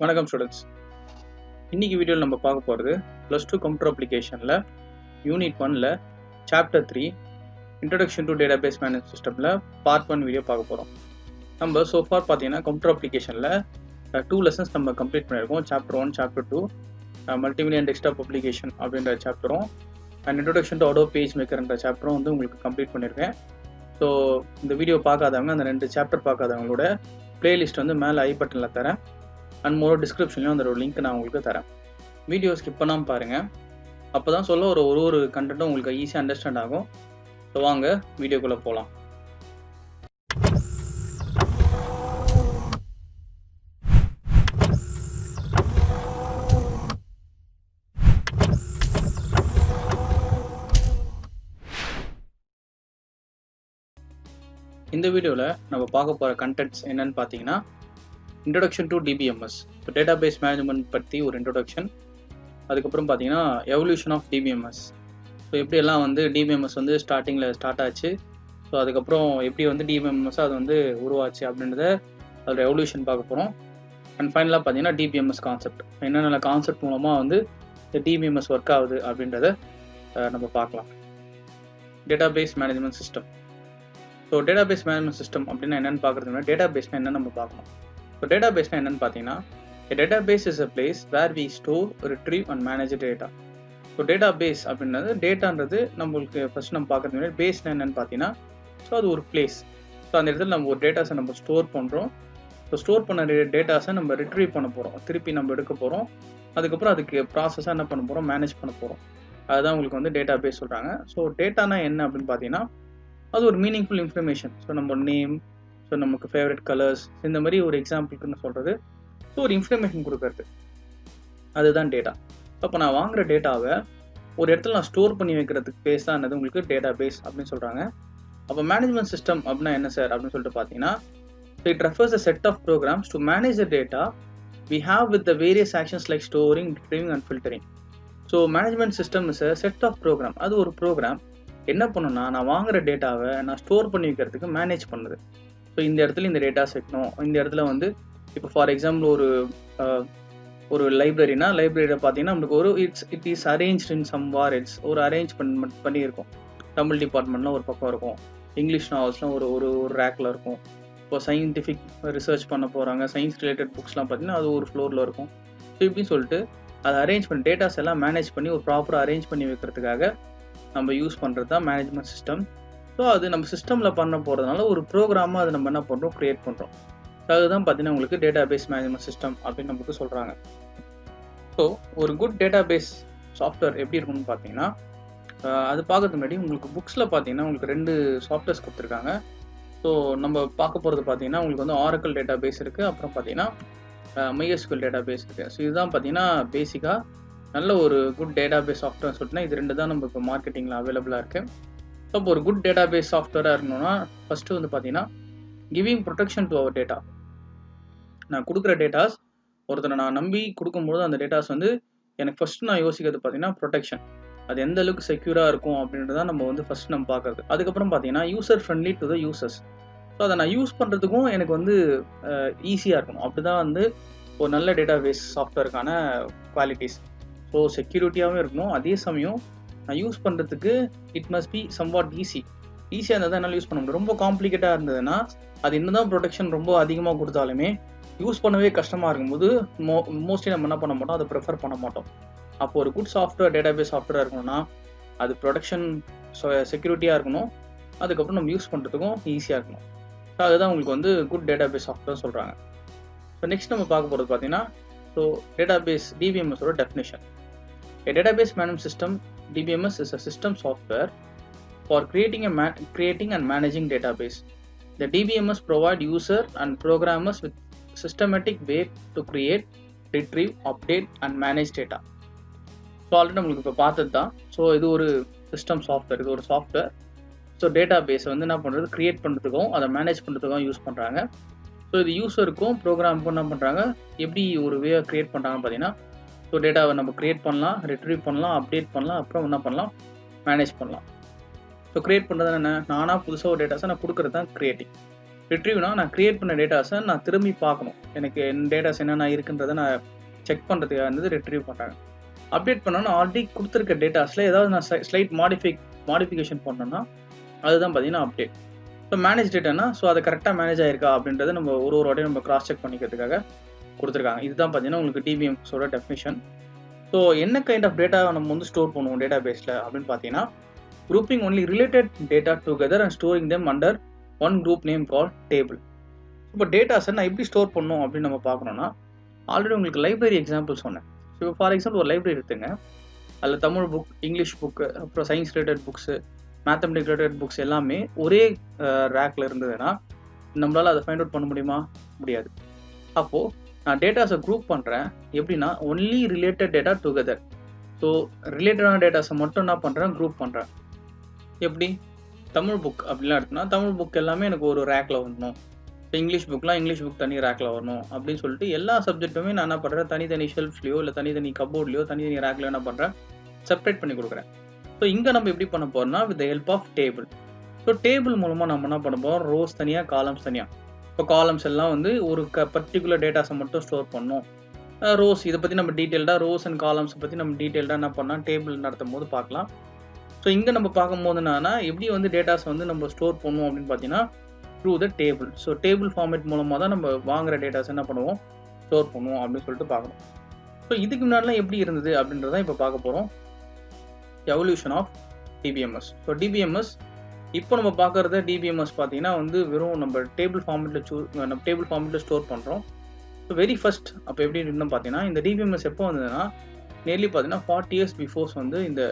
வணக்கம் ஸ்டூடெண்ட்ஸ். இன்னைக்கு வீடியோவில் நம்ம பார்க்க போகிறது +2 கம்ப்யூட்டர் அப்ளிகேஷனில் யூனிட் 1ல் chapter 3 introduction to database management சிஸ்டமில் பார்ட் 1 வீடியோ பார்க்க போகிறோம். நம்ம சோஃபார் பார்த்தீங்கன்னா கம்ப்யூட்டர் அப்ளிகேஷனில் 2 லெசன்ஸ் நம்ம கம்ப்ளீட் பண்ணியிருக்கோம். Chapter 1, chapter 2 multimedia and desktop application அப்படின்ற சாப்டரும் and introduction to Adobe Page மேக்கர்ன்ற சாப்டரும் வந்து உங்களுக்கு கம்ப்ளீட் பண்ணியிருக்கேன். ஸோ இந்த வீடியோ பார்க்காதவங்க, அந்த 2 சாப்டர் பார்க்காதவங்களோட பிளேலிஸ்ட் வந்து மேலே ஐ பட்டனில் தரேன் அண்ட் மோரோ டிஸ்கிரிப்ஷன்லையும் அந்த ஒரு லிங்க் நான் உங்களுக்கு தரேன். வீடியோ ஸ்கிப் பண்ணாமல் பாருங்கள், அப்போ தான் சொல்ல ஒரு கண்டென்ட்டும் உங்களுக்கு ஈஸியாக அண்டர்ஸ்டாண்ட் ஆகும். ஸோ வாங்க வீடியோக்குள்ளே போகலாம். இந்த வீடியோவில் நம்ம பார்க்க போகிற கண்டென்ட்ஸ் என்னன்னு பார்த்தீங்கன்னா, introduction to DBMS, so database management பற்றி ஒரு இன்ட்ரடக்ஷன். அதுக்கப்புறம் பார்த்தீங்கன்னா எவல்யூஷன் ஆஃப் டிபிஎம்எஸ், ஸோ எப்படியெல்லாம் வந்து டிபிஎம்எஸ் வந்து ஸ்டார்டிங்கில் ஸ்டார்ட் ஆச்சு, ஸோ அதுக்கப்புறம் எப்படி வந்து டிபிஎம்எஸ் அது வந்து உருவாச்சு அப்படின்றத அதோட எவல்யூஷன் பார்க்க போகிறோம். அண்ட் ஃபைனலாக பார்த்தீங்கன்னா டிபிஎம்எஸ் கான்செப்ட், என்னென்ன கான்செப்ட் மூலமாக வந்து இந்த டிபிஎம்எஸ் ஒர்க் ஆகுது அப்படின்றத நம்ம பார்க்கலாம். Database management system. So database management system அப்படின்னா என்னென்னு பார்க்குறதுனா, டேட்டாபேஸ்னால் என்னென்னு நம்ம பார்க்கணும். ஸோ டேட்டாபேஸ்னால் என்னென்னு பார்த்தீங்கன்னா, database is a place where we store, retrieve and manage data. So database அப்படின்றது டேட்டான்றது நம்மளுக்கு ஃபஸ்ட் நம்ம பார்க்குறது முன்னாடி பேஸ்னால் என்னென்னு பார்த்தீங்கன்னா, ஸோ அது ஒரு பிளேஸ். ஸோ அந்த இடத்துல நம்ம ஒரு டேட்டாஸை நம்ம ஸ்டோர் பண்ணுறோம். ஸோ ஸ்டோர் பண்ண டேட்டாஸை நம்ம ரிட்ரீவ் பண்ண போகிறோம், திருப்பி நம்ம எடுக்க போகிறோம். அதுக்கப்புறம் அதுக்கு ப்ராசஸாக என்ன பண்ண போகிறோம், மேனேஜ் பண்ண போகிறோம். அதுதான் உங்களுக்கு வந்து டேட்டாபேஸ் சொல்கிறாங்க. ஸோ டேட்டானா என்ன அப்படின்னு பார்த்தீங்கன்னா, அது ஒரு மீனிங்ஃபுல் இன்ஃபர்மேஷன். ஸோ நம்ம நேம், ஸோ நமக்கு ஃபேவரட் கலர்ஸ், இந்த மாதிரி ஒரு எக்ஸாம்பிளுக்குன்னு சொல்கிறது. ஸோ ஒரு இன்ஃபர்மேஷன் கொடுக்கறது, அதுதான் டேட்டா. அப்போ நான் வாங்குகிற டேட்டாவை ஒரு இடத்துல நான் ஸ்டோர் பண்ணி வைக்கிறதுக்கு பேஸ் தான் என்னது உங்களுக்கு டேட்டா பேஸ் அப்படின்னு சொல்கிறாங்க. அப்போ மேனேஜ்மெண்ட் சிஸ்டம் அப்படின்னா என்ன சார் அப்படின்னு சொல்லிட்டு பார்த்தீங்கன்னா, it refers a set of programs to manage the data we have with the various actions like storing, retrieving and filtering. So management system is a set of program. அது ஒரு program என்ன பண்ணுன்னா, நான் வாங்குகிற டேட்டாவை நான் ஸ்டோர் பண்ணி வைக்கிறதுக்கு மேனேஜ் பண்ணுது. ஸோ இந்த இடத்துல இந்த டேட்டாஸ் வைக்கணும், இந்த இடத்துல வந்து இப்போ ஃபார் எக்ஸாம்பிள் ஒரு லைப்ரரினா, லைப்ரரியில் பார்த்தீங்கன்னா நம்மளுக்கு it is arrange in some way, ஒரு அரேஞ்ச்மெண்ட் பண்ணியிருக்கோம். தமிழ் டிபார்ட்மெண்ட்லாம் ஒரு பக்கம் இருக்கும், இங்கிலீஷ் நாவல்ஸ்லாம் ஒரு ரேக்கில் இருக்கும். இப்போ சயின்டிஃபிக் ரிசர்ச் பண்ண போகிறாங்க, சயின்ஸ் ரிலேட்டட் புக்ஸ்லாம் பார்த்தீங்கன்னா அது ஒரு ஃப்ளோரில் இருக்கும். ஸோ இப்படின்னு சொல்லிட்டு அதை அரேஞ்ச் பண்ணி டேட்டாஸ் எல்லாம் மேனேஜ் பண்ணி ஒரு ப்ராப்பராக அரேஞ்ச் பண்ணி வைக்கிறதுக்காக நம்ம யூஸ் பண்ணுறது தான் மேனேஜ்மெண்ட் சிஸ்டம். ஸோ அது நம்ம சிஸ்டமில் பண்ண போகிறதுனால ஒரு ப்ரோக்ராமாக அது நம்ம என்ன பண்ணுறோம், க்ரியேட் பண்ணுறோம். ஸோ அதுதான் பார்த்தீங்கன்னா உங்களுக்கு டேட்டாபேஸ் மேனேஜ்மெண்ட் சிஸ்டம் அப்படின்னு நமக்கு சொல்கிறாங்க. ஸோ ஒரு குட் டேட்டாபேஸ் சாஃப்ட்வேர் எப்படி இருக்குன்னு பார்த்தீங்கன்னா, அது பார்க்கறதுக்கு முன்னாடி உங்களுக்கு புக்ஸில் பார்த்தீங்கன்னா உங்களுக்கு 2 சாஃப்ட்வேர்ஸ் கொடுத்துருக்காங்க. ஸோ நம்ம பார்க்க போகிறது பார்த்தீங்கன்னா உங்களுக்கு வந்து ஆரக்கிள் டேட்டாபேஸ் இருக்குது, அப்புறம் பார்த்தீங்கன்னா MySQL டேட்டாபேஸ் இருக்குது. ஸோ இதுதான் பார்த்தீங்கன்னா பேசிக்காக நல்ல ஒரு குட் டேட்டாபேஸ் சாஃப்ட்வேர் சொல்லிட்டுனா இது 2 தான் நம்ம இப்போ மார்க்கெட்டிங்கில் அவைலபிளாக இருக்குது. ஸோ இப்போ ஒரு குட் டேட்டாபேஸ் சாஃப்ட்வேராக இருக்கணும்னா ஃபஸ்ட்டு வந்து பார்த்தீங்கன்னா giving protection to our data. நான் கொடுக்குற டேட்டாஸ் ஒருத்தரை நான் நம்பி கொடுக்கும்போது அந்த டேட்டாஸ் வந்து எனக்கு ஃபஸ்ட்டு நான் யோசிக்கிறது பார்த்தீங்கன்னா ப்ரொடெக்ஷன், அது எந்த அளவுக்கு செக்யூராக இருக்கும் அப்படின்றதான் நம்ம வந்து ஃபஸ்ட் நம்ம பார்க்குறது. அதுக்கப்புறம் பார்த்தீங்கன்னா user friendly to the users. So அதை நான் யூஸ் பண்ணுறதுக்கும் எனக்கு வந்து ஈஸியாக இருக்கணும். அப்படி தான் வந்து ஒரு நல்ல டேட்டாபேஸ் சாஃப்ட்வேருக்கான குவாலிட்டிஸ். ஸோ செக்யூரிட்டியாகவும் இருக்கணும், அதே சமயம் நான் யூஸ் பண்ணுறதுக்கு இட் மஸ்ட் பி சம்வாட் ஈஸியாக இருந்தால் தான் என்னால் யூஸ் பண்ண முடியும். ரொம்ப காம்ப்ளிகேட்டாக இருந்ததுன்னா அது இன்னும் தான் ப்ரொடெக்ஷன் ரொம்ப அதிகமாக கொடுத்தாலுமே யூஸ் பண்ணவே கஷ்டமாக இருக்கும்போது மோஸ்ட்லி நம்ம என்ன பண்ண மாட்டோம், அதை ப்ரிஃபர் பண்ண மாட்டோம். அப்போ ஒரு குட் சாஃப்ட்வேர் டேட்டாபேஸ் சாஃப்ட்வேராக இருக்கணும்னா அது ப்ரொடெக்ஷன் செக்யூரிட்டியாக இருக்கணும், அதுக்கப்புறம் நம்ம யூஸ் பண்ணுறதுக்கும் ஈஸியாக இருக்கணும். ஸோ அதுதான் உங்களுக்கு வந்து குட் டேட்டாபேஸ் சாஃப்ட்வேர் சொல்கிறாங்க. ஸோ நெக்ஸ்ட் நம்ம பார்க்க போகிறது பார்த்தீங்கன்னா, ஸோ டேட்டாபேஸ் டிபிஎம்எஸோட definition. A database management system (DBMS) is a system software for creating and managing database. The DBMS provide user and programmers with systematic way to create, retrieve, update and manage data. So already நம்மளுக்கு இப்போ பார்த்தது தான். So இது ஒரு system software, இது ஒரு software. So டேட்டாபேஸை வந்து என்ன பண்ணுறது, க்ரியேட் பண்ணுறதுக்கும் அதை மேனேஜ் பண்ணுறதுக்கும் யூஸ் பண்ணுறாங்க. ஸோ இது யூஸருக்கும் ப்ரோக்ராமுக்கும் என்ன பண்ணுறாங்க, எப்படி ஒரு வேவை க்ரியேட் பண்ணுறாங்கன்னு பார்த்தீங்கன்னா, ஸோ டேட்டாவை நம்ம க்ரியேட் பண்ணலாம், ரிட்ரீவ் பண்ணலாம், அப்டேட் பண்ணலாம், அப்புறம் என்ன பண்ணலாம், மேனேஜ் பண்ணலாம். ஸோ க்ரியேட் பண்ணுறது என்ன, நானாக புதுசாக ஒரு டேட்டாஸை நான் கொடுக்குறது தான் க்ரியேட்டிங். ரிட்ரீவ்னா நான் கிரியேட் பண்ண டேட்டாஸை நான் திரும்பி பார்க்கணும், எனக்கு என் டேட்டாஸ் என்னென்ன இருக்குன்றதை நான் செக் பண்ணுறதுக்காக இருந்தது ரிட்ரீவ் பண்ணுறாங்க. அப்டேட் பண்ணோன்னா ஆல்ரெடி கொடுத்துருக்க டேட்டாஸில் ஏதாவது நான் ஸ்லைட் மாடிஃபிகேஷன் பண்ணோன்னா அதுதான் பார்த்தீங்கன்னா அப்டேட். ஸோ மேனேஜ் டேட்டானா ஸோ அது கரெக்டாக மேனேஜ் ஆயிருக்கா அப்படின்றத நம்ம ஒரு வாட்டியும் நம்ம கிராஸ் செக் பண்ணிக்கிறதுக்காக கொடுத்துருக்காங்க. இதுதான் பார்த்தீங்கன்னா உங்களுக்கு டிபிஎம்ஸோட டெஃபினிஷன். ஸோ என்ன கைண்ட் ஆஃப் டேட்டா நம்ம வந்து ஸ்டோர் பண்ணுவோம் டேட்டா பேஸில் அப்படின்னு பார்த்தீங்கன்னா, grouping only related data together and storing them under one group name called table. இப்போ டேட்டாஸை நான் எப்படி ஸ்டோர் பண்ணணும் அப்படின்னு நம்ம பார்க்கணும்னா, ஆல்ரெடி உங்களுக்கு லைப்ரரி எக்ஸாம்பிள் சொன்னேன். ஸோ ஃபார் எக்ஸாம்பிள் ஒரு லைப்ரரி எடுத்துங்க, அதில் தமிழ் புக், இங்கிலீஷ் புக்கு, அப்புறம் science related books, mathematic related books எல்லாமே ஒரே ரேக்கில் இருந்ததுன்னா நம்மளால் அதை ஃபைண்ட் அவுட் பண்ண முடியுமா? முடியாது. அப்போது நான் டேட்டாஸை குரூப் பண்ணுறேன் எப்படின்னா, only related data together. So ரிலேட்டடான டேட்டாஸை மட்டும் என்ன பண்ணுறேன், குரூப் பண்ணுறேன். எப்படி? தமிழ் புக் அப்படிலாம் எடுத்தோம்னா தமிழ் புக் எல்லாமே எனக்கு ஒரு ரேக்கில் வரணும், இப்போ இங்கிலீஷ் புக்லாம் இங்கிலீஷ் புக் தனி ரேக்கில் வரணும் அப்படின்னு சொல்லிட்டு எல்லா சப்ஜெக்ட்டுமே நான் என்ன பண்ணுறேன், தனித்தனி ஷெல்ஃப்லையோ இல்லை தனித்தனி கபோர்ட்லையோ தனித்தனி ரேக்லையோ என்ன பண்ணுறேன், செப்பரேட் பண்ணி கொடுக்குறேன். ஸோ இங்கே நம்ம எப்படி பண்ண போகிறோம்னா with the help of table. So table மூலமாக நம்ம என்ன பண்ண போகிறோம், ரோஸ் தனியாக, காலம்ஸ் தனியாக. இப்போ காலம்ஸ் எல்லாம் வந்து ஒரு பர்டிகுலர் டேட்டாஸை மட்டும் ஸ்டோர் பண்ணணும். ரோஸ் இதை பற்றி நம்ம டீட்டெயில்டாக, ரோஸ் அண்ட் காலம்ஸை பற்றி நம்ம டீட்டெயில்டாக என்ன பண்ணால் டேபிள் நடத்தும் போது பார்க்கலாம். ஸோ இங்கே நம்ம பார்க்கும்போது என்னன்னா, எப்படி வந்து டேட்டாஸ் வந்து நம்ம ஸ்டோர் பண்ணுவோம் அப்படின்னு பார்த்தீங்கன்னா through the table. So table format மூலமாக தான் நம்ம வாங்குகிற டேட்டாஸ் என்ன பண்ணுவோம், ஸ்டோர் பண்ணுவோம் அப்படின்னு சொல்லிட்டு பார்க்கணும். ஸோ இதுக்கு முன்னாடிலாம் எப்படி இருந்தது அப்படின்றத இப்போ பார்க்க போகிறோம், evolution of DBMS. So DBMS இப்போ நம்ம பார்க்குறத டிபிஎம்எஸ் பார்த்தீங்கன்னா வந்து வெறும் நம்ம டேபிள் ஃபார்மேட்டில் ஸ்டோர் பண்ணுறோம். ஸோ வெரி ஃபர்ஸ்ட் அப்போ எப்படி இருந்தோம் பார்த்தீங்கன்னா, இந்த டிபிஎம்எஸ் எப்போ வந்ததுன்னா நியர்லி பார்த்தீங்கன்னா 40 years பிஃபோர்ஸ் வந்து இந்த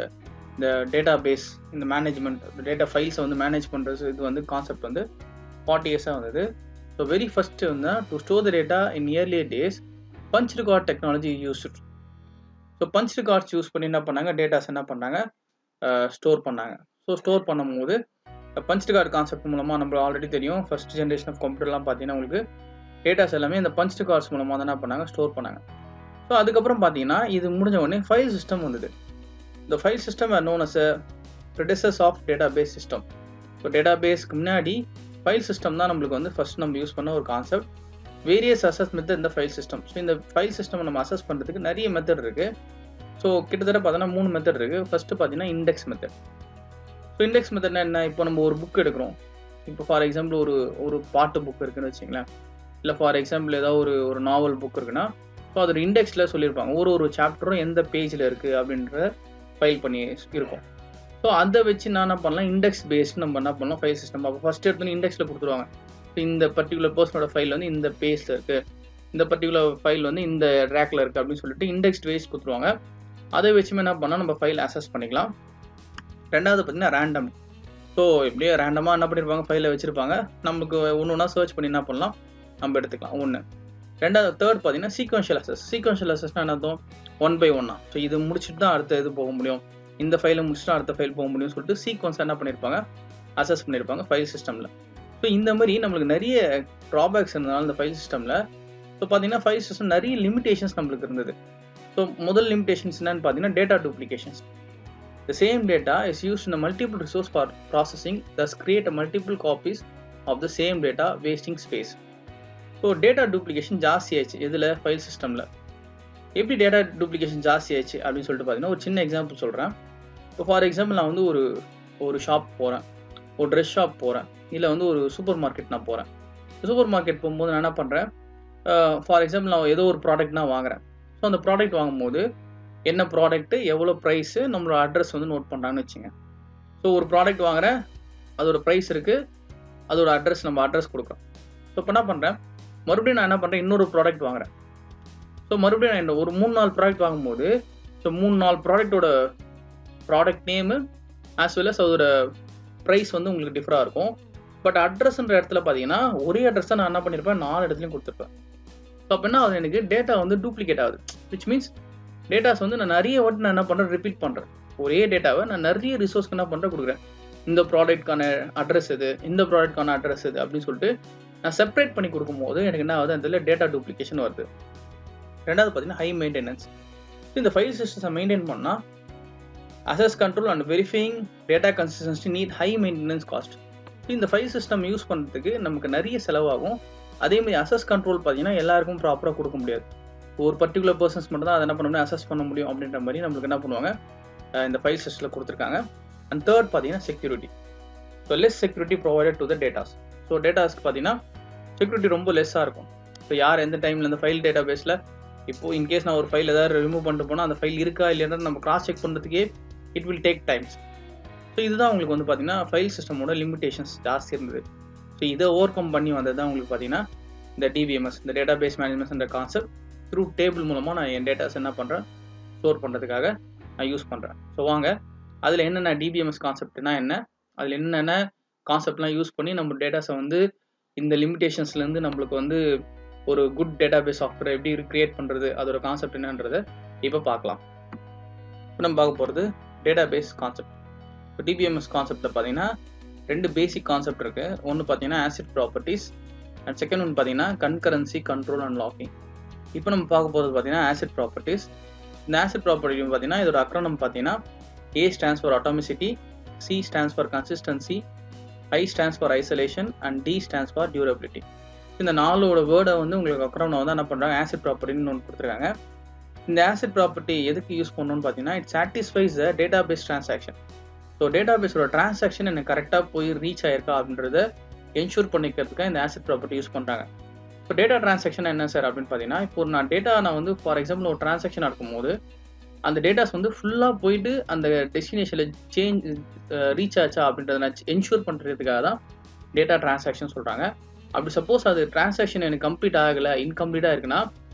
டேட்டா பேஸ், இந்த மேனேஜ்மெண்ட், டேட்டா ஃபைல்ஸை வந்து மேனேஜ் பண்ணுறது இது வந்து கான்செப்ட் வந்து 40 years வந்தது. ஸோ வெரி ஃபர்ஸ்ட்டு வந்து to store the data in earlier days punch record technology used. So punch records use பண்ணி என்ன பண்ணாங்க, டேட்டாஸ் என்ன பண்ணாங்க, ஸ்டோர் பண்ணாங்க. ஸோ ஸ்டோர் பண்ணும்போது பஞ்ச் ரெக்கார்ட் கான்செப்ட் மூலமாக நம்ம ஆல்ரெடி தெரியும், ஃபர்ஸ்ட் ஜென்ரேஷன் ஆஃப் கம்ப்யூட்டர்லாம் பார்த்தீங்கன்னா உங்களுக்கு டேட்டாஸ் எல்லாமே இந்த பஞ்ச் ரெக்கார்ட்ஸ் மூலமாக தான் என்ன பண்ணாங்க, ஸ்டோர் பண்ணாங்க. ஸோ அதுக்கப்புறம் பார்த்தீங்கன்னா இது முடிஞ்ச உடனே ஃபைல் சிஸ்டம் வந்தது. The file system are known as a predecessor of database system. So database க்கு முன்னாடி ஃபைல் சிஸ்டம் தான் நம்மளுக்கு வந்து ஃபர்ஸ்ட் நம்ம யூஸ் பண்ண ஒரு கான்செப்ட். வேரியஸ் அசஸ் மெத்தட் இந்த ஃபைல் சிஸ்டம். ஸோ இந்த ஃபைல் சிஸ்டம் நம்ம அசஸ் பண்ணுறதுக்கு நிறைய மெத்தட் இருக்குது. ஸோ கிட்டத்தட்ட பார்த்தோன்னா 3 மெத்தட் இருக்குது. ஃபர்ஸ்ட்டு பார்த்தீங்கன்னா இண்டெக்ஸ் மெத்தட். ஸோ இண்டெக்ஸ் மெத்தட்னா என்ன, இப்போ நம்ம ஒரு புக் எடுக்கிறோம், இப்போ ஃபார் எக்ஸாம்பிள் ஒரு பாட்டு புக் இருக்குன்னு வச்சுங்களேன், இல்லை ஃபார் எக்ஸாம்பிள் ஏதாவது ஒரு நாவல் புக் இருக்குன்னா, ஸோ அதோட இண்டெக்ஸில் சொல்லியிருப்பாங்க ஒரு சாப்டரும் எந்த பேஜில் இருக்குது அப்படின்ற ஃபைல் பண்ணி இருக்கும். ஸோ அதை வச்சு நான் என்ன பண்ணலாம், இண்டெக்ஸ் பேஸ்ட் நம்ம என்ன பண்ணலாம் ஃபைல் சிஸ்டம். அப்போ ஃபர்ஸ்ட் எடுத்து இண்டெக்ஸில் கொடுத்துருவாங்க, ஸோ இந்த பர்டிகுலர் பர்சனோட ஃபைல் வந்து இந்த பேஜில் இருக்குது, இந்த பர்டிகுலர் ஃபைல் வந்து இந்த ரேக்கில் இருக்குது அப்படின்னு சொல்லிட்டு இண்டெக்ஸ் பேஸ் கொடுத்துருவாங்க. அதை வச்சுமே என்ன பண்ணால் நம்ம ஃபைல் அசஸ் பண்ணிக்கலாம். ரெண்டாவது பார்த்தீங்கன்னா ரேண்டம். ஸோ எப்படியே ரேண்டமாக என்ன பண்ணியிருப்பாங்க, ஃபைலை வச்சுருப்பாங்க, நமக்கு ஒன்று ஒன்றா சர்ச் பண்ணி என்ன பண்ணலாம், நம்ம எடுத்துக்கலாம் ஒன்று. ரெண்டாவது தேர்ட் பார்த்தீங்கன்னா சீக்வன்ஷியல் அசஸ். சீக்வன்ஷியல் அசஸ்னா என்ன அர்த்தம், 1 by 1. ஸோ இது முடிச்சுட்டு தான் அடுத்த இது போக முடியும், இந்த ஃபைலை முடிச்சுட்டு அடுத்த ஃபைல் போக முடியும்னு சொல்லிட்டு சீக்வன்ஸ் என்ன பண்ணியிருப்பாங்க, அசஸ் பண்ணியிருப்பாங்க ஃபைல் சிஸ்டமில். ஸோ இந்த மாதிரி நம்மளுக்கு நிறைய ட்ராபேக்ஸ் இருந்ததுனால இந்த ஃபைல் சிஸ்டமில் ஸோ பார்த்தீங்கன்னா ஃபைல் சிஸ்டம் நிறைய லிமிடேஷன்ஸ் நம்மளுக்கு இருந்தது. ஸோ முதல் லிமிடேஷன்ஸ் என்னன்னு பார்த்தீங்கன்னா data duplications. The same data is used in a multiple resource for processing, thus create a multiple copies of the same data, wasting space. So data duplication ஜாஸ்தி ஆயிடுச்சு இதில் file சிஸ்டமில். எப்படி டேட்டா டூப்ளிகேஷன் ஜாஸ்தி ஆயிடுச்சு அப்படின்னு சொல்லிட்டு பார்த்தீங்கன்னா ஒரு சின்ன எக்ஸாம்பிள் சொல்கிறேன். இப்போ ஃபார் எக்ஸாம்பிள் நான் வந்து ஒரு ஷாப் போகிறேன், ஒரு ட்ரெஸ் ஷாப் போகிறேன், இல்லை வந்து ஒரு சூப்பர் மார்க்கெட் நான் போகிறேன். சூப்பர் மார்க்கெட் போகும்போது நான் என்ன பண்ணுறேன், ஃபார் எக்ஸாம்பிள் நான் ஏதோ ஒரு ப்ராடக்ட் நான் வாங்குறேன். ஸோ அந்த ப்ராடக்ட் வாங்கும்போது என்ன ப்ராடக்ட்டு, எவ்வளோ ப்ரைஸு, நம்மளோட அட்ரஸ் வந்து நோட் பண்ணுறாங்கன்னு வச்சுங்க. ஸோ ஒரு ப்ராடக்ட் வாங்குறேன், அதோட ப்ரைஸ் இருக்குது, அதோட அட்ரஸ் நம்ம அட்ரஸ் கொடுக்குறோம். ஸோ இப்போ என்ன பண்ணுறேன், மறுபடியும் நான் என்ன பண்ணுறேன், இன்னொரு ப்ராடக்ட் வாங்குறேன். ஸோ மறுபடியும் நான் ஒரு 3-4 ப்ராடக்ட் வாங்கும்போது ஸோ 3-4 ப்ராடக்டோட product name as well as அதோட ப்ரைஸ் வந்து உங்களுக்கு டிஃபராக இருக்கும். பட் அட்ரஸ்ன்ற இடத்துல பார்த்தீங்கன்னா ஒரே அட்ரஸ் தான் நான் என்ன பண்ணியிருப்பேன், 4 இடத்துலையும் கொடுத்துருப்பேன். ஸோ அப்போ என்ன ஆகுது, எனக்கு டேட்டா வந்து டூப்ளிகேட் ஆகுது. விச் மீன்ஸ் டேட்டாஸ் வந்து நான் நிறைய வாட்டி நான் என்ன பண்ணுறேன், ரிப்பீட் பண்ணுறேன். ஒரே டேட்டாவை நான் நிறைய ரிசோர்ஸ்க்கு என்ன பண்ணுறேன், கொடுக்குறேன். இந்த ப்ராடக்ட்கான அட்ரஸ் இது, இந்த ப்ராடக்ட்கான அட்ரஸ் இது அப்படின்னு சொல்லிட்டு நான் செப்பரேட் பண்ணி கொடுக்கும்போது எனக்கு என்ன ஆகுது, அதில் டேட்டா டூப்ளிகேஷன் வருது. ரெண்டாவது பார்த்தீங்கன்னா ஹை மெயின்டெனன்ஸ். இந்த ஃபைல் சிஸ்டம்ஸை மெயின்டைன் பண்ணால் access control and verifying data consistency need high maintenance cost. இந்த ஃபைல் சிஸ்டம் யூஸ் பண்ணுறதுக்கு நமக்கு நிறைய செலவாகும். அதேமாதிரி அசஸ் கண்ட்ரோல் பார்த்தீங்கன்னா எல்லாருக்கும் ப்ராப்பராக கொடுக்க முடியாது. ஒரு பர்டிகுலர் பர்சன்ஸ் மட்டும் தான் அதை என்ன பண்ண முடியும், அசஸ் பண்ண முடியும் அப்படின்ற மாதிரி நம்மளுக்கு என்ன பண்ணுவாங்க இந்த ஃபைல் சிஸ்டத்தில் கொடுத்துருக்காங்க. அண்ட் தேர்ட் பார்த்தீங்கன்னா security. So less security provided to the datas. So டேட்டாஸ்க்கு பார்த்தீங்கன்னா செக்யூரிட்டி ரொம்ப லெஸ்ஸாக இருக்கும். ஸோ யார் எந்த டைமில் இந்த ஃபைல் டேட்டா பேஸில் இப்போ இன்கேஸ் நான் ஒரு ஃபைல் ஏதாவது ரிமூவ் பண்ணிட்டு போனால் அந்த ஃபைல் இருக்கா இல்லைன்னா நம்ம கிராஸ் செக் பண்ணுறதுக்கே it will take times. So இதுதான் உங்களுக்கு வந்து பார்த்தீங்கன்னா ஃபைல் சிஸ்டமோட லிமிடேஷன்ஸ் ஜாஸ்தி இருந்தது. ஸோ இதை ஓவர் கம் பண்ணி வந்தது தான் உங்களுக்கு பார்த்தீங்கன்னா இந்த டிபிஎம்எஸ், இந்த data base management concept. Through table மூலமாக நான் என் டேட்டாஸ் என்ன பண்ணுறேன், ஸ்டோர் பண்ணுறதுக்காக நான் யூஸ் பண்ணுறேன். ஸோ வாங்க அதில் என்னென்ன டிபிஎம்எஸ் கான்செப்ட்னா என்ன, அதில் என்னென்ன கான்செப்ட்லாம் யூஸ் பண்ணி நம்ம டேட்டாஸை வந்து இந்த லிமிடேஷன்ஸ்லேருந்து நம்மளுக்கு வந்து ஒரு குட் டேட்டா பேஸ் சாஃப்ட்வேர் எப்படி கிரியேட் பண்ணுறது, அதோட கான்செப்ட் என்னன்றதை இப்போ பார்க்கலாம். இப்போ நம்ம பார்க்க போகிறது டேட்டா பேஸ் கான்செப்ட். இப்போ டிபிஎம்எஸ் கான்செப்டில் பார்த்தீங்கன்னா 2 பேசிக் கான்செப்ட் இருக்குது. ஒன்று பார்த்தீங்கன்னா ஆசிட் ப்ராப்பர்ட்டிஸ் அண்ட் செகண்ட் ஒன்று பார்த்தீங்கன்னா கன்கரன்சி, கண்ட்ரோல் அண்ட் லாக்கிங். இப்போ நம்ம பார்க்க போகிறது பார்த்தீங்கன்னா ஆசிட் ப்ராப்பர்ட்டிஸ். இந்த ஆசிட் ப்ராப்பர்ட்டி பார்த்தீங்கன்னா இதோட அக்ரோனம் பார்த்தீங்கன்னா A stands for atomicity, C stands for consistency, I stands for isolation and D stands for durability. இந்த 4ஓட வேர்டை வந்து உங்களுக்கு அக்ரோனம் வந்து என்ன பண்ணுறாங்க, ஆசிட் ப்ராப்பர்ட்டின்னு ஒன்று கொடுத்துருக்காங்க. இந்த ஆசிட் ப்ராப்பர்ட்டி எதுக்கு யூஸ் பண்ணணும்னு பார்த்தீங்கன்னா it satisfies the data base transaction. So data பேஸோட டிரான்சாக்ஷன் எனக்கு கரெக்டாக போய் ரீச் ஆயிருக்கா அப்படின்றத என்ஷூர் பண்ணிக்கிறதுக்காக இந்த ஆசிட் ப்ராப்பர்ட்டி யூஸ் பண்ணுறாங்க. இப்போ டேட்டா டிரான்சாக்ஷன் என்ன சார் அப்படின்னு பார்த்தீங்கன்னா, இப்போ நான் வந்து ஃபார் எக்ஸாம்பிள் ஒரு டிரான்சாக்ஷன் நடக்கும்போது அந்த டேட்டாஸ் வந்து ஃபுல்லாக போயிட்டு அந்த டெஸ்டினேஷனில் ரீச் ஆச்சா அப்படின்றத நான் என்ஷூர் பண்ணுறதுக்காக தான் டேட்டா டிரான்சாக்ஷன் சொல்கிறாங்க. அப்படி சப்போஸ் அது டிரான்சாக்ஷன் எனக்கு கம்ப்ளீட் ஆகலை, இன்கம்ப்ளீட்டாக இருக்குன்னா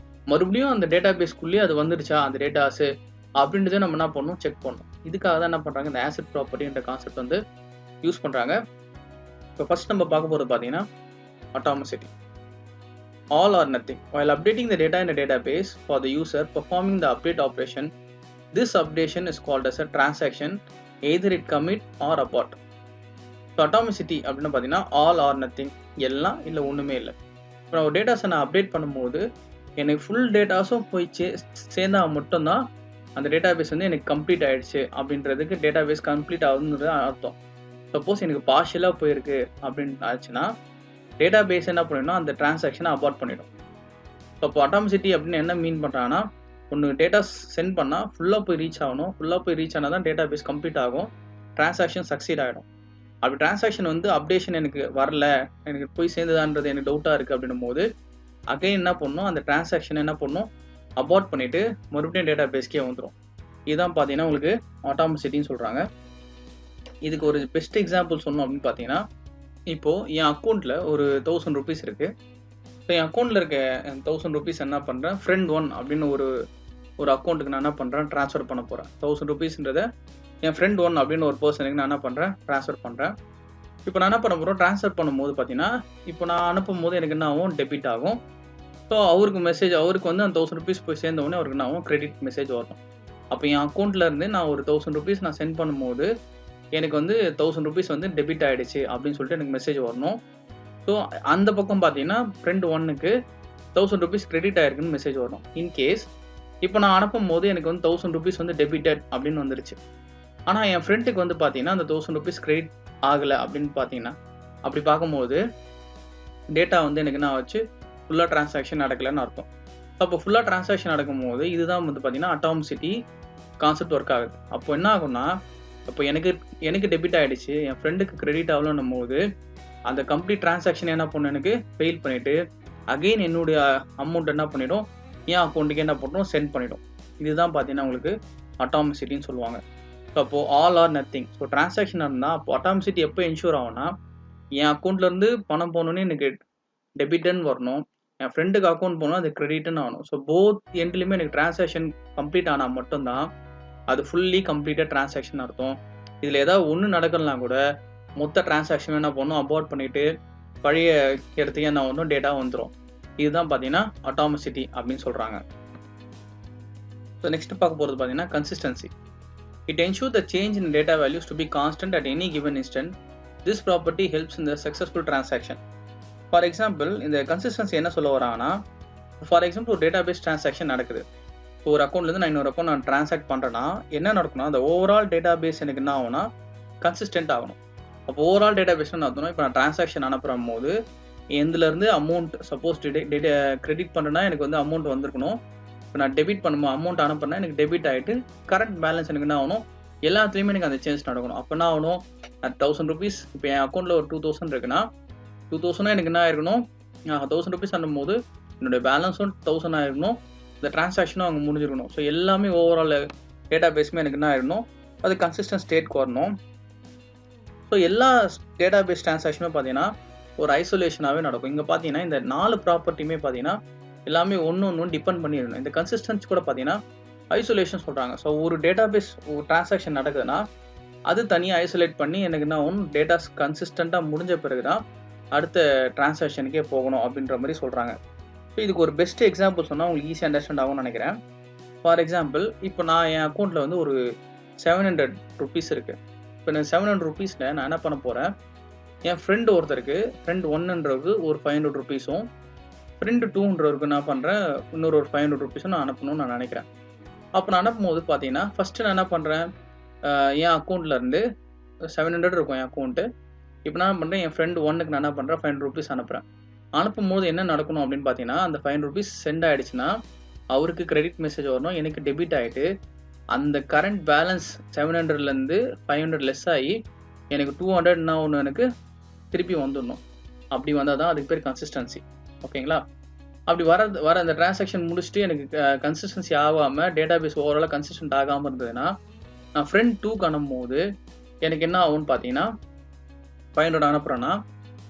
மறுபடியும் அந்த டேட்டா பேஸ்க்குள்ளேயே அது வந்துடுச்சா அந்த டேட்டாஸு அப்படின்றத நம்ம என்ன பண்ணணும், செக் பண்ணணும். இதுக்காக தான் என்ன பண்ணுறாங்க, இந்த ஆசிட் ப்ராப்பர்ட்டின்ற கான்செப்ட் வந்து யூஸ் பண்ணுறாங்க. இப்போ ஃபர்ஸ்ட் நம்ம பார்க்க போகிறது பார்த்தீங்கன்னா atomicity. All or nothing. While updating the data in a database for the user performing the update operation, this updation is called as a transaction, either it commit or abort. So atomicity அப்படின்னா பார்த்தீங்கன்னா all or nothing, எல்லாம் இல்லை ஒன்றுமே இல்லை. இப்போ நான் ஒரு டேட்டாஸை நான் அப்டேட் பண்ணும்போது எனக்கு ஃபுல் டேட்டாஸும் போய் சேர்ந்தால் மட்டும்தான் அந்த டேட்டா பேஸ் வந்து எனக்கு கம்ப்ளீட் ஆகிடுச்சு அப்படின்றதுக்கு டேட்டா பேஸ் கம்ப்ளீட் ஆகுதுன்றது அர்த்தம். சப்போஸ் எனக்கு பார்ஷியலாக போயிருக்கு அப்படின்னு ஆச்சுன்னா டேட்டா பேஸ் என்ன பண்ணிடும், அந்த டிரான்சாக்ஷனை அபார்ட் பண்ணிடும். ஸோ அப்போ அட்டாமிசிட்டி அப்படின்னு என்ன மீன் பண்ணுறாங்கன்னா, ஒன்று டேட்டாஸ் சென்ட் பண்ணால் ஃபுல்லாக போய் ரீச் ஆகணும், ஃபுல்லாக போய் ரீச் ஆனால் தான் டேட்டா பேஸ் கம்ப்ளீட் ஆகும், டிரான்சாக்ஷன் சக்சீட் ஆகிடும். அப்படி டிரான்சாக்ஷன் வந்து அப்டேஷன் எனக்கு வரல, எனக்கு போய் சேர்ந்துதான்றது எனக்கு டவுட்டாக இருக்குது அப்படின்னும் போது அகைன் என்ன பண்ணணும், அந்த டிரான்சாக்ஷன் என்ன பண்ணணும், அபார்ட் பண்ணிவிட்டு மறுபடியும் டேட்டா பேஸ்க்கே வந்துடும். இதுதான் பார்த்தீங்கன்னா உங்களுக்கு அட்டாமிசிட்டின்னு சொல்கிறாங்க. இதுக்கு ஒரு பெஸ்ட் எக்ஸாம்பிள் சொன்னோம் அப்படின்னு பார்த்தீங்கன்னா, இப்போது என் அக்கௌண்ட்டில் ஒரு 1000 rupees இருக்குது. ஸோ என் அக்கௌண்ட்டில் இருக்க 1000 rupees என்ன பண்ணுறேன், friend 1 அப்படின்னு ஒரு அக்கௌண்ட்டுக்கு நான் என்ன பண்ணுறேன், ட்ரான்ஸ்ஃபர் பண்ண போகிறேன். 1000 rupeesன்றதை என் friend 1 அப்படின்னு ஒரு பர்சனுக்கு நான் என்ன பண்ணுறேன், ட்ரான்ஸ்ஃபர் பண்ணுறேன். இப்போ நான் என்ன பண்ண போகிறோம், ட்ரான்ஸ்ஃபர் பண்ணும்போது பார்த்தீங்கன்னா இப்போ நான் அனுப்பும் போது எனக்கு என்ன ஆகும், டெபிட் ஆகும். ஸோ அவருக்கு வந்து அந்த 1000 rupees போய் சேர்ந்தவொடனே அவருக்கு என்ன ஆகும், கிரெடிட் மெசேஜ் வரும். அப்போ என் அக்கௌண்ட்டில் இருந்து நான் ஒரு 1000 rupees நான் சென்ட் பண்ணும்போது எனக்கு வந்து 1000 rupees வந்து டெபிட் ஆகிடுச்சு அப்படின்னு சொல்லிட்டு எனக்கு மெசேஜ் வரணும். ஸோ அந்த பக்கம் பார்த்தீங்கன்னா ஃப்ரெண்ட் 1க்கு 1000 rupees கிரெடிட் ஆகிருக்குன்னு மெசேஜ் வரும். இன்கேஸ் இப்போ நான் அனுப்பும் போது எனக்கு வந்து 1000 rupees வந்து டெபிட்டட் அப்படின்னு வந்துருச்சு. ஆனால் என் ஃப்ரெண்டுக்கு வந்து பார்த்தீங்கன்னா அந்த 1000 rupees கிரெடிட் ஆகலை அப்படின்னு பார்த்தீங்கன்னா, அப்படி பார்க்கும்போது டேட்டா வந்து எனக்கு என்ன ஆச்சு, ஃபுல்லாக டிரான்சாக்ஷன் நடக்கலைன்னு அர்த்தம். அப்போ ஃபுல்லாக டிரான்சாக்ஷன் நடக்கும்போது இதுதான் வந்து பார்த்தீங்கன்னா அட்டாமிசிட்டி கான்செப்ட் ஒர்க் ஆகுது. அப்போ என்ன ஆகும்னா, அப்போ எனக்கு டெபிட் ஆகிடுச்சு, என் ஃப்ரெண்டுக்கு கிரெடிட் ஆகலன்னும் போது அந்த கம்ப்ளீட் டிரான்சாக்ஷன் என்ன பண்ணும், எனக்கு ஃபெயில் பண்ணிவிட்டு அகெயின் என்னுடைய அமௌண்ட் என்ன பண்ணிடும், என் அக்கௌண்ட்டுக்கு என்ன பண்ணுறோம், சென்ட் பண்ணிடும். இதுதான் பார்த்தீங்கன்னா உங்களுக்கு அட்டாமிசிட்டின்னு சொல்லுவாங்க. ஸோ அப்போது all or nothing. So transaction இருந்தால் அப்போ அட்டாமிசிட்டி எப்போ என்ஷூர் ஆகும்னா, என் அக்கௌண்ட்லேருந்து பணம் போனோன்னே எனக்கு டெபிட்னு வரணும், என் ஃப்ரெண்டுக்கு அக்கௌண்ட் போனால் அது கிரெடிட்னு ஆகணும். ஸோ போத் எண்ட்லேயுமே எனக்கு டிரான்சாக்ஷன் கம்ப்ளீட் ஆனால் மட்டும்தான் அது ஃபுல்லி கம்ப்ளீட்டாக டிரான்சாக்ஷன் அர்த்தம். இதில் ஏதாவது ஒன்று நடக்கலாம் கூட மொத்த டிரான்சாக்ஷன் என்ன பண்ணணும், அபார்ட் பண்ணிவிட்டு பழைய இடத்துக்கு என்ன ஒன்றும் டேட்டா வந்துடும். இதுதான் பார்த்தீங்கன்னா அட்டாமிசிட்டி அப்படின்னு சொல்கிறாங்க. ஸோ நெக்ஸ்ட் பார்க்க போகிறது பார்த்தீங்கன்னா consistency. It ensure the change in data values to be constant at any given instant. This property helps in the successful transaction. For example இந்த கன்சிஸ்டன்சி என்ன சொல்ல வராங்கன்னா, ஃபார் எக்ஸாம்பிள் ஒரு டேட்டா பேஸ் டிரான்சாக்ஷன் நடக்குது. So ஒரு அக்கௌண்ட்லேருந்து நான் இன்னொரு அக்கௌண்ட் நான் ட்ரான்சாக்ட் பண்ணுறேன்னா என்ன நடக்கணும், அந்த ஓவரால் டேட்டா பேஸ் எனக்கு என்ன ஆகும்னா கன்சிஸ்டன்ட் ஆகணும். அப்போ ஓவரால் டேட்டா பேஸ்னு அர்த்தம் இப்போ நான் டிரான்சாக்ஷன் அனுப்புகிற போது எதுலேருந்து அமௌண்ட் சப்போஸ் கிரெடிட் பண்ணுறேன்னா எனக்கு வந்து அமௌண்ட் வந்திருக்கணும். இப்போ நான் டெபிட் பண்ணும்போது அமௌண்ட் அனுப்புறேன்னா எனக்கு டெபிட் ஆகிட்டு கரண்ட் பேலன்ஸ் எனக்கு என்ன ஆகணும், எல்லாத்துலேயுமே எனக்கு அந்த சேஞ்ச் நடக்கணும். அப்போ என்ன ஆகணும், 1000 rupees இப்போ என் அக்கௌண்ட்டில் ஒரு 2000 இருக்குன்னா 2000 எனக்கு என்ன ஆயிருக்கணும், 1000 rupees அனுப்பும்போது என்னுடைய பேலன்ஸும் 1000 ஆயிருக்கணும், இந்த டிரான்சாக்ஷனும் அங்கே முடிஞ்சிருக்கணும். ஸோ எல்லாமே ஓவரால் டேட்டா பேஸுமே எனக்கு என்ன ஆயிருக்கணும், அது கன்சிஸ்டன்ட் ஸ்டேட்க்கு வரணும். ஸோ எல்லா டேட்டா பேஸ் டிரான்சாக்ஷனும் பார்த்தீங்கன்னா ஒரு ஐசோலேஷனாகவே நடக்கும். இங்கே பார்த்தீங்கன்னா இந்த 4 ப்ராப்பர்ட்டியுமே பார்த்தீங்கன்னா எல்லாமே ஒன்று டிபெண்ட் பண்ணிடணும். இந்த கன்சிஸ்டன்சி கூட பார்த்தீங்கன்னா ஐசோலேஷன் சொல்கிறாங்க. ஸோ ஒரு டேட்டா பேஸ் ஒரு டிரான்சாக்ஷன் நடக்குதுன்னா அது தனியாக ஐசோலேட் பண்ணி எனக்கு என்ன ஆகும், டேட்டாஸ் கன்சிஸ்டண்ட்டாக முடிஞ்ச பிறகு தான் அடுத்த டிரான்சாக்ஷனுக்கே போகணும் அப்படின்ற மாதிரி சொல்கிறாங்க. ஸோ இதுக்கு ஒரு பெஸ்ட் எக்ஸாம்பிள் சொன்னால் உங்களுக்கு ஈஸியாக அண்டர்ஸ்டாண்ட் ஆகும்னு நினைக்கிறேன். ஃபார் எக்ஸாம்பிள் இப்போ நான் என் அக்கௌண்ட்டில் வந்து ஒரு 700 rupees இருக்குது. இப்போ நான் 700 rupeesல நான் என்ன பண்ண போகிறேன், என் ஃப்ரெண்டு ஒருத்தருக்கு ஃப்ரெண்ட் 1ன்றவருக்கு ஒரு 500 rupeesம் ஃப்ரெண்டு 2ன்றவருக்கு என்ன பண்ணுறேன் இன்னொரு ஒரு 500 rupeesம் நான் அனுப்பணும்னு நான் நினைக்கிறேன். அப்போ நான் அனுப்பும்போது பார்த்தீங்கன்னா ஃபஸ்ட்டு நான் என்ன பண்ணுறேன், என் அக்கௌண்ட்லேருந்து 700 இருக்கும் என் அக்கௌண்ட்டு. இப்போ நான் என்ன பண்ணுறேன், என் ஃப்ரெண்டு 1க்கு நான் என்ன பண்ணுறேன் 500 rupees அனுப்புகிறேன். அனுப்பும்போது என்ன நடக்கணும் அப்படின்னு பார்த்தீங்கன்னா, அந்த 500 rupees சென்ட் ஆகிடுச்சுன்னா அவருக்கு கிரெடிட் மெசேஜ் வரணும், எனக்கு டெபிட் ஆகிட்டு அந்த கரண்ட் பேலன்ஸ் 700லேருந்து 500 லெஸ் ஆகி எனக்கு 200 என்ன ஒன்று எனக்கு திருப்பி வந்துடணும். அப்படி வந்தால் தான் அதுக்கு பேர் கன்சிஸ்டன்சி. ஓகேங்களா? அப்படி வர அந்த டிரான்சாக்ஷன் முடிச்சுட்டு எனக்கு கன்சிஸ்டன்சி ஆகாமல் டேட்டா பேஸ் ஓவராலாக கன்சிஸ்டன்ட் ஆகாமல் இருந்ததுன்னா நான் ஃப்ரெண்ட் 2க்கு அனுப்பும்போது எனக்கு என்ன ஆகும்னு பார்த்தீங்கன்னா 500 அனுப்புகிறேன்னா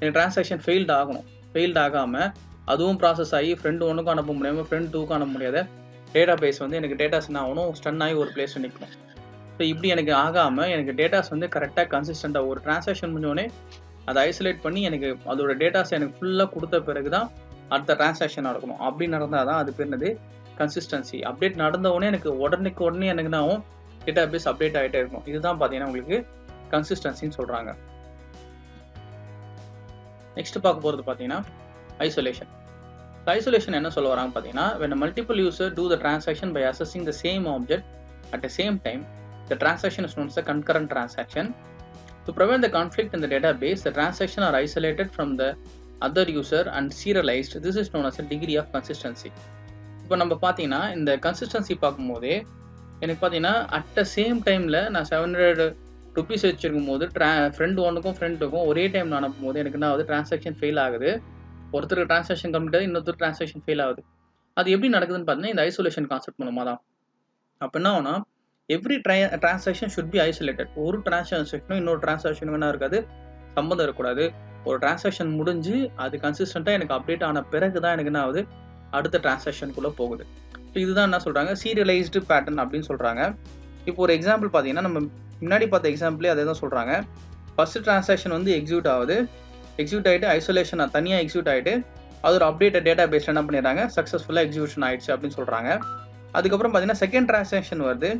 எனக்கு டிரான்சாக்ஷன் ஃபெயில்டு ஆகணும். ஃபெயில்டு ஆகாமல் அதுவும் ப்ராசஸ் ஆகி ஃப்ரெண்டு 1க்கும் அனுப்ப முடியாமல் ஃப்ரெண்ட் 2க்கும் அனுப்ப முடியாத டேட்டா பேஸ் வந்து எனக்கு டேட்டாஸ் என்ன ஆகணும், ஸ்டன் ஆகி ஒரு பிளேஸ் நிற்கும். ஸோ இப்படி எனக்கு ஆகாமல் எனக்கு டேட்டாஸ் வந்து கரெக்டாக கன்சிஸ்டண்ட்டாக ஒரு டிரான்சாக்ஷன் முடிஞ்சோடனே அதை ஐசோலேட் பண்ணி எனக்கு அதோட டேட்டாஸ் எனக்கு ஃபுல்லாக கொடுத்த பிறகு தான் அடுத்த டிரான்சாக்ஷன் நடக்கணும். அப்படி நடந்தால் தான் அது பேர் என்னது கன்சிஸ்டன்சி. அப்டேட் நடந்தவுடனே எனக்கு உடனே எனக்கு என்ன ஆகும், டேட்டா பேஸ் அப்டேட் ஆகிட்டே இருக்கும். இதுதான் பார்த்தீங்கன்னா உங்களுக்கு கன்சிஸ்டன்சின்னு சொல்கிறாங்க. நெக்ஸ்ட் பார்க்க போகிறது பார்த்தீங்கன்னா ஐசோலேஷன். ஐசோலேஷன் என்ன சொல்ல வராங்க பார்த்தீங்கன்னா, when a multiple user do the transaction by accessing the same object at the same time, the transaction is known as a concurrent transaction. To prevent the conflict in the database, the transactions are isolated from the other user and serialized. This is known as a degree of consistency. இப்போ நம்ம பார்த்தீங்கன்னா இந்த consistency பார்க்கும்போதே எனக்கு பார்த்தீங்கன்னா at the same டைமில் நான் 700 rupees வச்சுருக்கும் போது ஃப்ரெண்ட் 1க்கும் ஃப்ரெண்ட் 2க்கும் ஒரே டைம் நான் அனுப்பும் போது எனக்கு என்ன ஆகுது, டிரான்சாக்ஷன் ஃபெயில் ஆகுது. ஒருத்தருக்கு டிரான்சாக்ஷன் கம்ப்ளீட் ஆகுது, இன்னொருத்தர் டிரான்சாக்ஷன் ஃபெயில் ஆகுது. அது எப்படி நடக்குதுன்னு பார்த்தீங்கன்னா இந்த ஐசோலேஷன் கான்செப்ட் மூலமாக தான். அப்போ என்ன ஆகுனா, every transaction should be isolated. ஒரு டிரான்சாக்ஷனும் இன்னொரு டிரான்சாக்ஷனும் என்ன இருக்காது, சம்மந்தம் இருக்கக்கூடாது. ஒரு டிரான்சாக்ஷன் முடிஞ்சு அது கன்சிஸ்டண்ட்டாக எனக்கு அப்டேட் ஆன பிறகு தான் எனக்கு என்ன ஆகுது, அடுத்த டிரான்சாக்ஷனுக்குள்ளே போகுது. ஸோ இதுதான் என்ன சொல்கிறாங்க, சீரியலைஸ்டு பேட்டர்ன் அப்படின்னு சொல்கிறாங்க. இப்போ ஒரு எக்ஸாம்பிள் பார்த்தீங்கன்னா நம்ம முன்னாடி பார்த்த எக்ஸாம்பிளே அதே தான் சொல்கிறாங்க. ஃபர்ஸ்ட் டிரான்சாக்ஷன் வந்து எக்ஸிக்யூட் ஆகிட்டு ஐசோலேஷன் தனியாக எக்ஸிக்யூட் ஆகிட்டு அது ஒரு அப்டேட்டட் டேட்டா பேஸில் என்ன பண்ணிடுறாங்க, சக்ஸஸ்ஃபுல்லாக எக்ஸிக்யூஷன் ஆகிடுச்சு அப்படின்னு சொல்கிறாங்க. அதுக்கப்புறம் பார்த்தீங்கன்னா செகண்ட் டிரான்சாக்ஷன் வருது.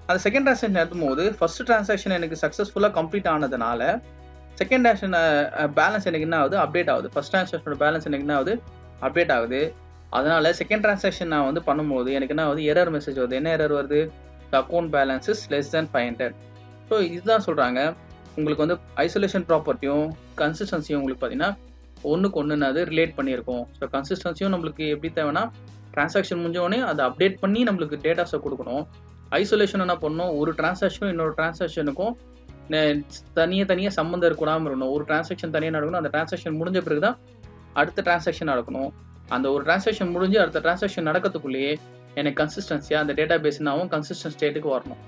அந்த செகண்ட் டிரான்சாக்ஷன் எடுக்கும்போது ஃபர்ஸ்ட் டிரான்சாக்ஷன் எனக்கு சக்ஸஸ்ஃபுல்லாக கம்ப்ளீட் ஆனதுனால செகண்ட் டிரான்சாக்ஷன் பேலன்ஸ் எனக்கு என்ன ஆகுது, அப்டேட் ஆகுது. ஃபர்ஸ்ட் டிரான்சாக்ஷனோட பேலன்ஸ் எனக்கு என்ன ஆகுது, அப்டேட் ஆகுது. அதனால செகண்ட் டிரான்சாக்ஷன் நான் வந்து பண்ணும்போது எனக்கு என்ன ஆகுது, எரர் மெசேஜ் வருது. என்ன எரர் வருது, account balance is less than 500. So இதுதான் சொல்கிறாங்க, உங்களுக்கு வந்து ஐசோலேஷன் ப்ராப்பர்ட்டியும் கன்சிஸ்டன்சியும் உங்களுக்கு பார்த்தீங்கன்னா ஒன்றுக்கு ஒன்று அது ரிலேட் பண்ணியிருக்கோம். ஸோ கன்சிஸ்டன்சியும் நம்மளுக்கு எப்படி தேவைன்னா டிரான்சாக்ஷன் முடிஞ்சோடனே அதை அப்டேட் பண்ணி நம்மளுக்கு டேட்டாஸை கொடுக்கணும். ஐசோலேஷன் என்ன பண்ணணும், ஒரு டிரான்சாக்ஷனும் இன்னொரு டிரான்சாக்ஷனுக்கும் தனியாக சம்மந்தம் இருக்கக்கூடாமல் இருக்கணும். ஒரு டிரான்சாக்ஷன் தனியாக நடக்கணும், அந்த டிரான்சாக்ஷன் முடிஞ்ச பிறகு தான் அடுத்த டிரான்சாக்ஷன் நடக்கணும். அந்த ஒரு டிரான்சாக்ஷன் முடிஞ்சு அடுத்த டிரான்சாக்ஷன் நடக்கிறதுக்குள்ளேயே எனக்கு கன்சிஸ்டன்சியாக அந்த டேட்டா பேஸ்னாவும் கன்சிஸ்டன்ட் ஸ்டேட்டுக்கு வரணும்.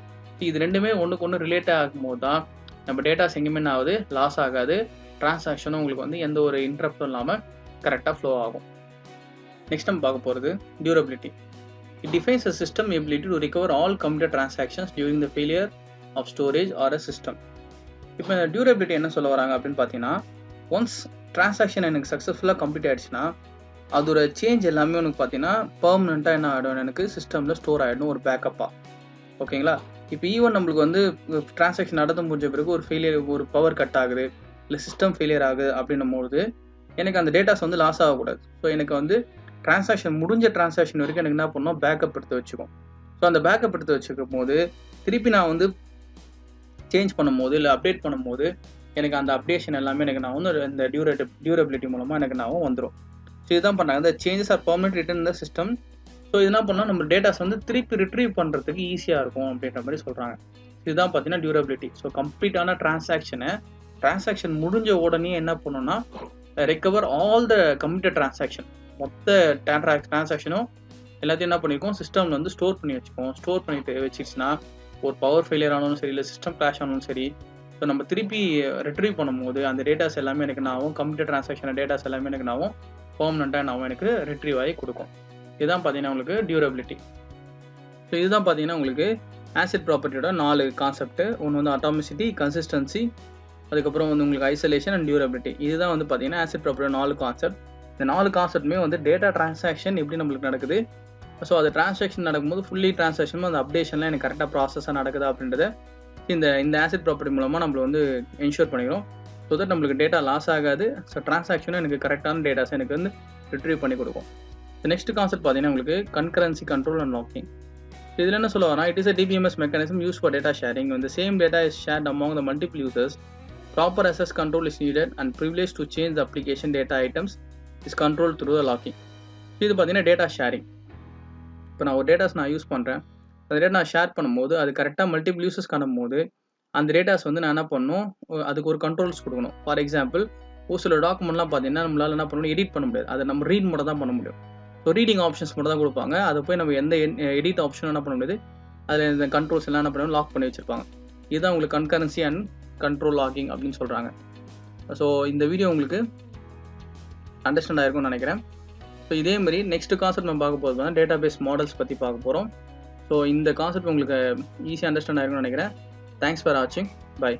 இது ரெண்டுமே ஒன்றுக்கு ஒன்று ரிலேட் ஆகும்போது தான் நம்ம டேட்டாஸ் எங்கேயுமே ஆகுது, லாஸ் ஆகாது. டிரான்சாக்ஷனும் உங்களுக்கு வந்து எந்த ஒரு இன்டரப்டும் இல்லாமல் கரெக்டாக ஃப்ளோ ஆகும். நெக்ஸ்ட் நம்ம பார்க்க போகிறது durability. It defines a system ability to recover all complete transactions during the failure of storage or a system. இப்போ இந்த டியூரபிலிட்டி என்ன சொல்ல வராங்க அப்படின்னு பார்த்தீங்கன்னா, ஒன்ஸ் டிரான்சாக்ஷன் எனக்கு சக்ஸஸ்ஃபுல்லாக கம்ப்ளீட் ஆகிடுச்சுன்னா அதோட சேஞ்ச் எல்லாமே உனக்கு பார்த்தீங்கன்னா பெர்மனெண்ட்டாக என்ன ஆகிடும், எனக்கு சிஸ்டமில் ஸ்டோர் ஆகிடும் ஒரு பேக்கப்பாக. ஓகேங்களா? இப்போ ஈவன் நம்மளுக்கு வந்து டிரான்சாக்ஷன் நடந்து முடிஞ்ச பிறகு ஒரு ஃபெயிலியர், ஒரு பவர் கட் ஆகுது, இல்லை சிஸ்டம் ஃபெயிலியர் ஆகுது அப்படின்னும் போது எனக்கு அந்த டேட்டாஸ் வந்து லாஸ் ஆகக்கூடாது. ஸோ எனக்கு வந்து டிரான்சாக்ஷன் முடிஞ்ச டிரான்சாக்ஷன் வரைக்கும் எனக்கு என்ன பண்ணணும், பேக்கப் எடுத்து வச்சுக்கும். ஸோ அந்த பேக்கப் எடுத்து வச்சுக்கும் போது திருப்பி நான் வந்து சேஞ்ச் பண்ணும்போது இல்லை அப்டேட் பண்ணும்போது எனக்கு அந்த அப்டேஷன் எல்லாமே எனக்கு நான் வந்து இந்த டியூரபிலிட்டி மூலமாக எனக்கு நான் வந்துடும். ஸோ இதுதான் பண்ணாங்க, இந்த சேஞ்சஸ் ஆர் பெர்மனெண்ட் ரிட்டன் இந்த சிஸ்டம். ஸோ இது என்ன பண்ணால் நம்ம டேட்டாஸ் வந்து திருப்பி ரிட்ரீவ் பண்ணுறதுக்கு ஈஸியாக இருக்கும் அப்படின்ற மாதிரி சொல்கிறாங்க. இதுதான் பார்த்தீங்கன்னா டியூரபிலிட்டி. ஸோ கம்ப்ளீட்டான டிரான்சாக்ஷன் முடிஞ்ச உடனே என்ன பண்ணணும்னா recover all the completed transaction, மொத்த டிரான்சாக்ஷனும் எல்லாத்தையும் என்ன பண்ணியிருக்கோம் சிஸ்டமில் வந்து ஸ்டோர் பண்ணி வச்சுக்கோம். ஸ்டோர் பண்ணிட்டு வச்சிச்சுன்னா ஒரு பவர் ஃபெயிலியர் ஆனாலும் சரி, இல்லை சிஸ்டம் கிராஷ் ஆனாலும் சரி, ஸோ நம்ம திருப்பி ரிட்ரீவ் பண்ணும்போது அந்த டேட்டாஸ் எல்லாமே எனக்கு நான் கம்ப்ளீட் டிரான்சாக்ஷன் டேட்டாஸ் எல்லாமே எனக்கு நான் பெர்மனெண்ட்டாக நான் எனக்கு ரிட்ரீவ் ஆகி கொடுக்கும். இதுதான் பார்த்தீங்கன்னா உங்களுக்கு டியூரபிலிட்டி. ஸோ இதுதான் பார்த்தீங்கன்னா உங்களுக்கு ஆசிட் ப்ராப்பர்ட்டியோட 4 கான்செப்ட். ஒன்று வந்து அட்டாமிசிட்டி, கன்சிஸ்டன்சி, அதுக்கப்புறம் வந்து உங்களுக்கு ஐசோலேஷன் அண்ட் டியூரபிலிட்டி. இதுதான் வந்து பார்த்தீங்கன்னா ஆசிட் ப்ராப்பர்ட்டியோட 4 கான்செப்ட். இந்த 4 கான்செப்ட்டுமே வந்து டேட்டா டிரான்சாக்ஷன் எப்படி நம்மளுக்கு நடக்குது, ஸோ அது டிரான்சாக்ஷன் நடக்கும்போது ஃபுல்லி டிரான்சாக்ஷனும் அந்த அப்டேஷன்லாம் எனக்கு கரெக்டாக ப்ராசஸாக நடக்குதா அப்படின்றத இந்த ஆசிட் ப்ராப்பர்ட்டி மூலமாக நம்மள வந்து என்ஷூர் பண்ணிக்கிறோம். ஸோ தட் நம்மளுக்கு டேட்டா லாஸ் ஆகாது. ஸோ டிரான்சாக்ஷனும் எனக்கு கரெக்டான டேட்டாஸ் எனக்கு வந்து ரிட்ரீவ் பண்ணி கொடுக்கும். நெக்ஸ்ட் கான்செப்ட் பார்த்தீங்கன்னா உங்களுக்கு கன்கரன்சி கண்ட்ரோல் அண்ட் லாக்கிங். இதில் என்ன சொல்ல வரேன், it is a DBMS mechanism used for data sharing. When the same data is shared among the multiple users, proper access control is needed and privilege to change the application data items is controlled through the locking. இது பார்த்தீங்கன்னா data sharing. இப்போ நான் ஒரு datas நான் use பண்ணுறேன், அந்த data நான் share பண்ணும்போது அது கரெக்டாக மல்டிபிள் யூசர்ஸ் காணும்போது அந்த டேட்டாஸ் வந்து நான் என்ன பண்ணணும், அதுக்கு ஒரு கண்ட்ரோல்ஸ் கொடுக்கணும். ஃபார் எக்ஸாம்பிள் ஒரு சில டாக்குமெண்ட்லாம் பார்த்தீங்கன்னா நம்மளால் என்ன பண்ணணும், எடிட் பண்ண முடியாது. அதை நம்ம ரீட் மட்டும் தான் பண்ண முடியும். ஸோ ரீடிங் ஆப்ஷன்ஸ் மட்டும் தான் கொடுப்பாங்க. அதை போய் நம்ம எந்த எடிட் ஆப்ஷனும் என்ன பண்ண முடியாது. அதில் இந்த கண்ட்ரோல்ஸ் எல்லாம் என்ன பண்ணுவோம், லாக் பண்ணி வச்சுருப்பாங்க. இதுதான் உங்களுக்கு கன்கரன்சி அண்ட் கண்ட்ரோல் லாக்கிங் அப்படின்னு சொல்கிறாங்க. ஸோ இந்த வீடியோ உங்களுக்கு அண்டர்ஸ்டாண்ட் ஆயிருக்கும்னு நினைக்கிறேன். ஸோ இதேமாதிரி நெக்ஸ்ட் கான்செப்ட் நம்ம பார்க்க போகிறது தான் டேட்டா பேஸ் மாடல்ஸ் பற்றி பார்க்க போகிறோம். ஸோ இந்த கான்செப்ட் உங்களுக்கு ஈஸியாக அண்டர்ஸ்டாண்ட் ஆயிருக்கும்னு நினைக்கிறேன். தேங்க்ஸ் ஃபார் வாட்சிங். பை.